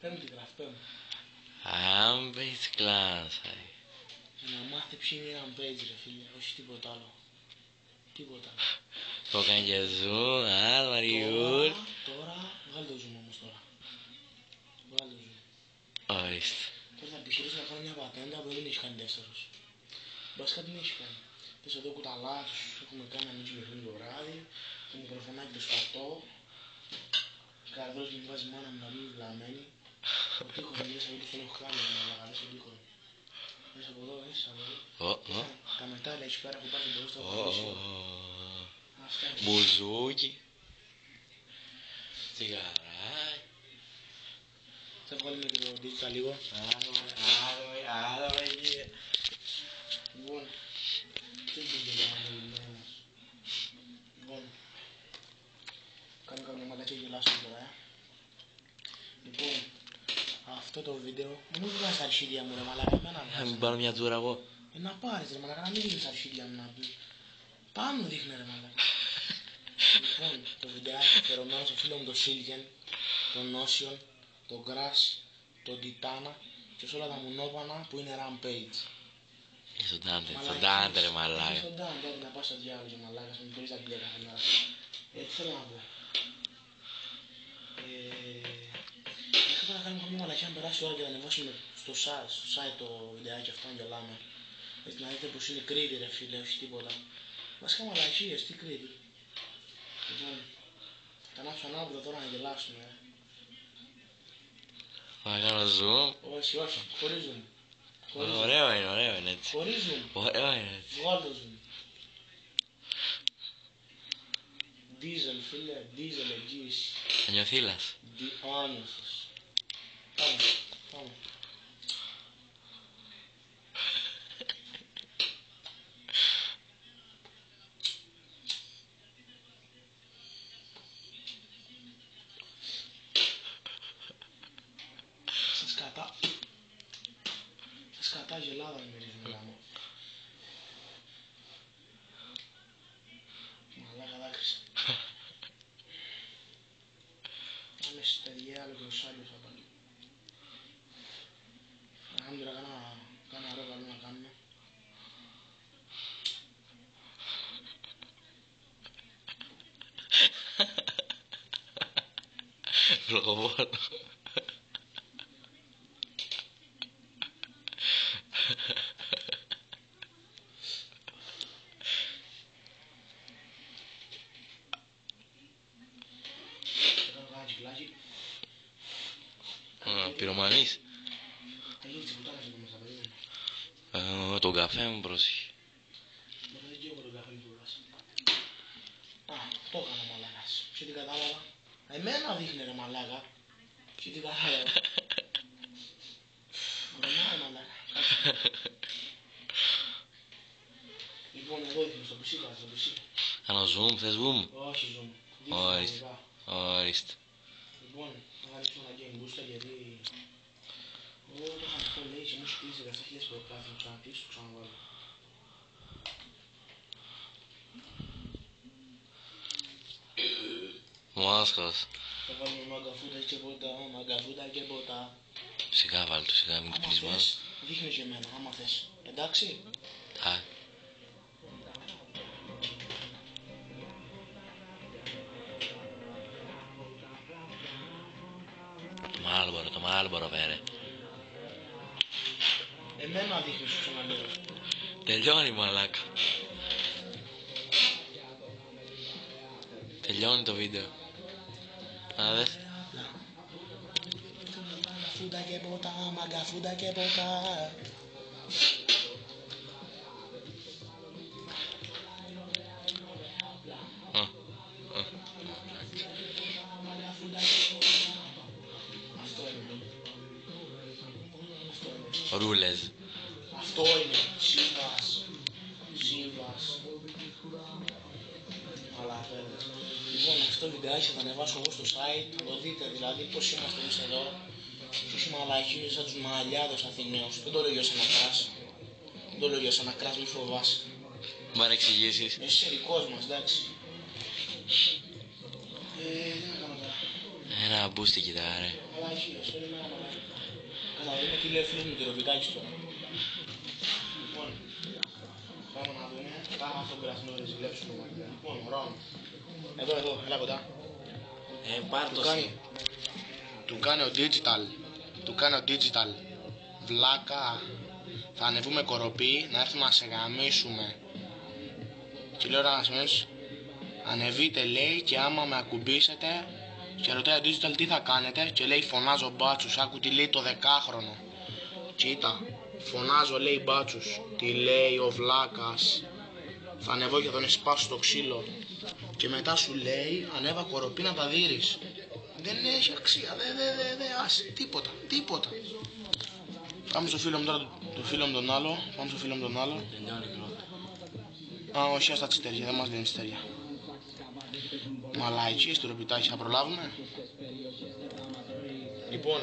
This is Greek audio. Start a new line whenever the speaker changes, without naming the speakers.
Πέμπτη γράφει, πέμπτη.
Rampage Clans.
Να μάθει ποιοι είναι οι Rampage ρε φίλε, όχι τίποτα άλλο. Τίποτα άλλο.
Το έκανε και zoom, Μαριούλ.
Τώρα, βγάλει το zoom όμως τώρα. Βγάλει το zoom.
Ορίστε.
Τώρα θα επιχειρήσω να κάνω μια πατέντα που δεν έχει κάνει δεύτερος. Βασικά την έχει κάνει. Πες εδώ κουταλά τους έχουμε κάνει να μην τσιμηθούν το βράδυ. Το μικροφωνάκι το σκατό. Καρδός μου βάζει μάνα μου να μην βλαμμένη. Ο τείχος μου μέσα από τον έχω κάνει να λαγαδεί στον τείχο. Μέσα από εδώ, μέσα από εδώ. Τα μετάλλια εκεί πέρα που πάρει μπροστά στο παλίσιο.
Μπουζούκι. Τσιγαράκι.
Θα βγάλουμε και το digital λίγο.
Άλλο εκεί.
Λοιπόν, τι γίνεται λοιπόν, κάνω καμιά μαλακιά γελάσω τώρα. Λοιπόν, αυτό το βίντεο, μην βγάζεις τα αρχίδια μου ρε μαλάκα, εμένα
Να μην πάρω μια τζούρα εγώ.
να πάρεις ρε μαλάκα, να μην δείχνεις τα αρχίδια μου να πει. Πάνω δείχνε ρε μαλάκα. Λοιπόν, το βιντεάκι αφιερωμένο στο φίλο μου το Silken, τον Ocean, τον Grass, τον Titana και σε όλα τα μουνόπανα που είναι Rampage.
Στον Dante ρε μαλάκα.
Στον Dante, να πας στο διάλογο και μαλάκα, μην πήρεις τα αγγλία κάθε μέρα. Τι θέλω να πω. Είχα να κάνουμε καμία μαλακιά να περάσει η ώρα και να ανεβάσουμε στο site το βιντεάκι αυτό να γελάμε. Έτσι να δείτε πως είναι Κρήτη ρε φίλε, όχι τίποτα. Βασικά μαλακίες, τι Κρήτη. Λοιπόν, θα ανάψω ανάποδα τώρα να γελάσουμε.
Θα κάνω zoom.
Όχι, όχι, χωρίς zoom.
Ωραίο είναι έτσι.
Χωρίς zoom.
Ωραίο είναι έτσι.
Βγάλ' το zoom. Diesel φίλε, diesel εγγύηση.
Ανιωθήλας.
Άνιωσος. Πάμε, πάμε. Σας κατά γελάδα με μυρίζουν γάμο. Μαλάκα δάκρυσα. Πάμε στεριά, άλλο κροσάλιος θα πάλι. Άμυρα κάνα ρο καλό να κάνουμε.
Βλογοβόλο. Πυρομανής. Τον καφέ μου πρόσεχε.
Δεν και εγώ τον καφέ μου πουλάς. Αυτό έκανα μαλάκας. Ποιο την κατάλαβα. Εμένα δείχνει ρε μαλάκα. Ποιο την κατάλαβα. Ρωμάει μαλάκα. Λοιπόν εδώ δείχνει στο πισί κάτω, στο πισί.
Κάνω zoom, θες zoom.
Όχι zoom.
Ορίστε.
Λοιπόν, θα ανοίξω ένα game booster γιατί... Το είχα αυτό λέει και μου έχει κλείσει 17.000 προκάθει, μου ξανακλείσει, το ξαναβάλω.
Μόσχος.
Θα βάλουμε μαγκαφούτα και ποτά, μαγκαφούτα και ποτά.
Σιγά βάλ' το, σιγά μην ξυπνείς μόνο.
Δείχνει και εμένα, άμα θες. Εντάξει.
Το Μάλμπορο πέρε.
Εμένα δείχνεις σου ξαναλέω.
Τελειώνει μαλάκα. Τελειώνει το βίντεο. Να δες.
Μαγκαφούτα και ποτά, μαγκαφούτα και ποτά.
Ρούλες.
Αυτό είναι. Σύμβας. Αλλά φέρνες. Λοιπόν, αυτό το βιντεάκι θα το ανεβάσω εγώ στο site. Θα το δείτε δηλαδή πώς είμαστε εμείς εδώ. Τους μαλακίνες σαν τους μαλλιάδες Αθηναίους. Δεν το λέω για σαν ακράς. Δεν το λέω για σαν ακράς, μη φοβάσαι.
Μ' αν εξηγήσεις.
Εσύ είσαι δικός μας, εντάξει. Τι να κάνω τώρα.
Ένα μπούστι κοιτά ρε.
μαλακίες, όλη μέρα μαλακίες. Καλά, δούμε τι λέει ο φίλος μου το Ροβιτάκης τώρα. Λοιπόν, πάμε να δούμε. Πάμε αυτό που πράσινο να ζηλέψουμε. Λοιπόν, Ρον. Εδώ, έλα κοντά.
Πάρ' το εσύ.
Του κάνει ο digital. Του κάνει ο digital. Βλάκα. Θα ανεβούμε κοροπή, να έρθουμε να σε γαμίσουμε. Και λέω ρε ανασμένους, ανεβείτε λέει και άμα με ακουμπήσετε. Και ρωτάει ο digital τι θα κάνετε. Και λέει φωνάζω μπάτσους. Άκου τι λέει το 10χρονο. Κοίτα, φωνάζω λέει μπάτσους. Τι λέει ο βλάκας. Θα ανεβώ και θα τον σπάσω το ξύλο. Και μετά σου λέει ανέβα κοροπή να τα δείρεις. Δεν έχει αξία, άσε, τίποτα. Πάμε στο φίλο μου τώρα, το φίλο μου τον άλλο. Πάμε στο φίλο μου τον άλλο. Α, όχι, ας τα τσιτέρια, δεν μας λένε τσιτέρια. Μαλαϊκίες του Ροπιτάκη, θα προλάβουμε. Λοιπόν,